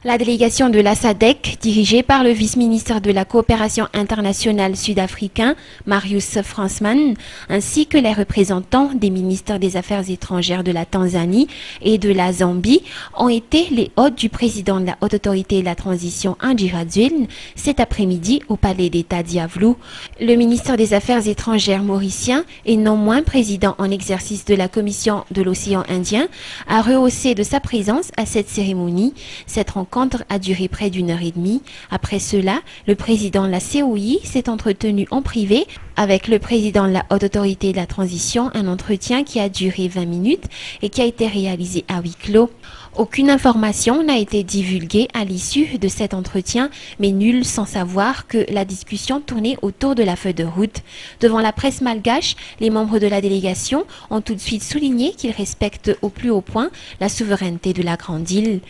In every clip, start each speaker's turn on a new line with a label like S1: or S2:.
S1: La délégation de la SADC, dirigée par le vice-ministre de la coopération internationale sud-africain, Marius Fransman, ainsi que les représentants des ministères des Affaires étrangères de la Tanzanie et de la Zambie, ont été les hôtes du président de la Haute Autorité de la Transition, Andry Rajoelina, cet après-midi au Palais d'État d'Yavlu. Le ministre des Affaires étrangères mauricien et non moins président en exercice de la Commission de l'océan Indien a rehaussé de sa présence à cette cérémonie. Cette rencontre a duré près d'1h30. Après cela, le président de la COI s'est entretenu en privé avec le président de la Haute Autorité de la Transition, un entretien qui a duré 20 minutes et qui a été réalisé à huis clos. Aucune information n'a été divulguée à l'issue de cet entretien, mais nul sans savoir que la discussion tournait autour de la feuille de route. Devant la presse malgache, les membres de la délégation ont tout de suite souligné qu'ils respectent au plus haut point la souveraineté de la grande île.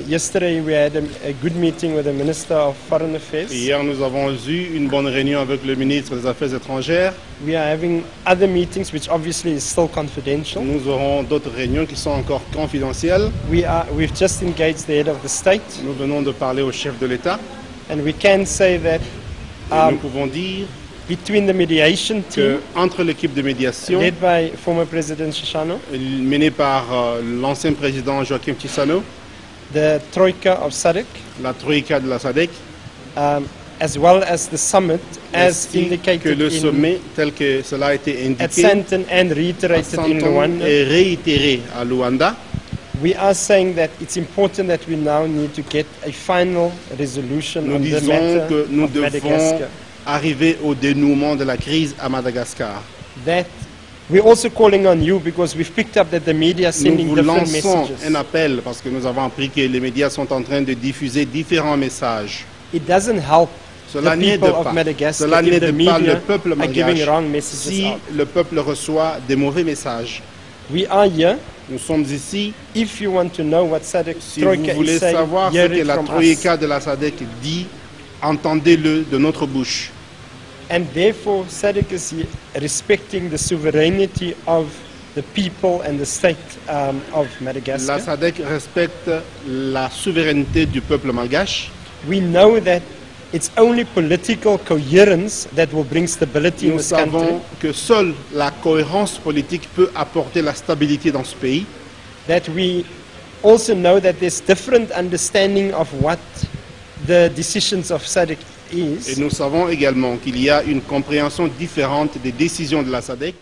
S2: Yesterday we had a good meeting with the Minister of Foreign Affairs.
S3: Hier, nous avons eu une bonne réunion avec le ministre des Affaires étrangères.
S2: We are having other meetings which obviously is still confidential.
S3: Nous aurons d'autres réunions qui sont encore confidentielles.
S2: We've just engaged the head of the state.
S3: Nous venons de parler au chef de l'État.
S2: And we can say that
S3: nous pouvons dire
S2: between the mediation team,
S3: entre l'équipe de médiation
S2: led by former President Chissano,
S3: menée par l'ancien président Joachim Chissano,
S2: the Troika of SADC,
S3: la Troïka de la SADC,
S2: as well as the summit, as indicated
S3: que le sommet tel que cela a été indiqué
S2: at Sandton and reiterated in Luanda,
S3: et réitéré à Luanda.
S2: We are saying that it's important that we now need to get a final resolution on the matter
S3: que nous
S2: of
S3: devons
S2: Madagascar.
S3: Arriver au dénouement de la crise à Madagascar.
S2: That we're also calling on you because we've picked up that the media are sending
S3: nous vous
S2: different
S3: lançons
S2: messages.
S3: un appel parce que nous avons appris que les médias sont en train de diffuser différents messages.
S2: It doesn't help
S3: Cela
S2: the
S3: n'aide
S2: people
S3: pas.
S2: of Madagascar
S3: Cela
S2: if the
S3: n'aide pas
S2: media
S3: le peuple
S2: are giving
S3: malgache
S2: wrong messages
S3: si
S2: out.
S3: le peuple reçoit des mauvais messages.
S2: We are here.
S3: Nous sommes ici.
S2: If you want to know what SADC
S3: Si
S2: Troika
S3: vous voulez
S2: is saying,
S3: savoir ce
S2: hear
S3: que
S2: it
S3: la
S2: from us.
S3: Troïka de la SADC dit, entendez-le de notre bouche.
S2: And therefore, SADC is respecting the sovereignty of the people and the state of Madagascar.
S3: La SADC respecte la souveraineté du peuple malgache.
S2: We know that it's only political coherence that will bring stability in
S3: Nous
S2: this country.
S3: savons que seule la cohérence politique peut apporter la stabilité dans ce pays.
S2: That we also know that there's different understanding of what the decisions of SADC
S3: Et
S2: is.
S3: nous savons également qu'il y a une compréhension différente des décisions de la SADC.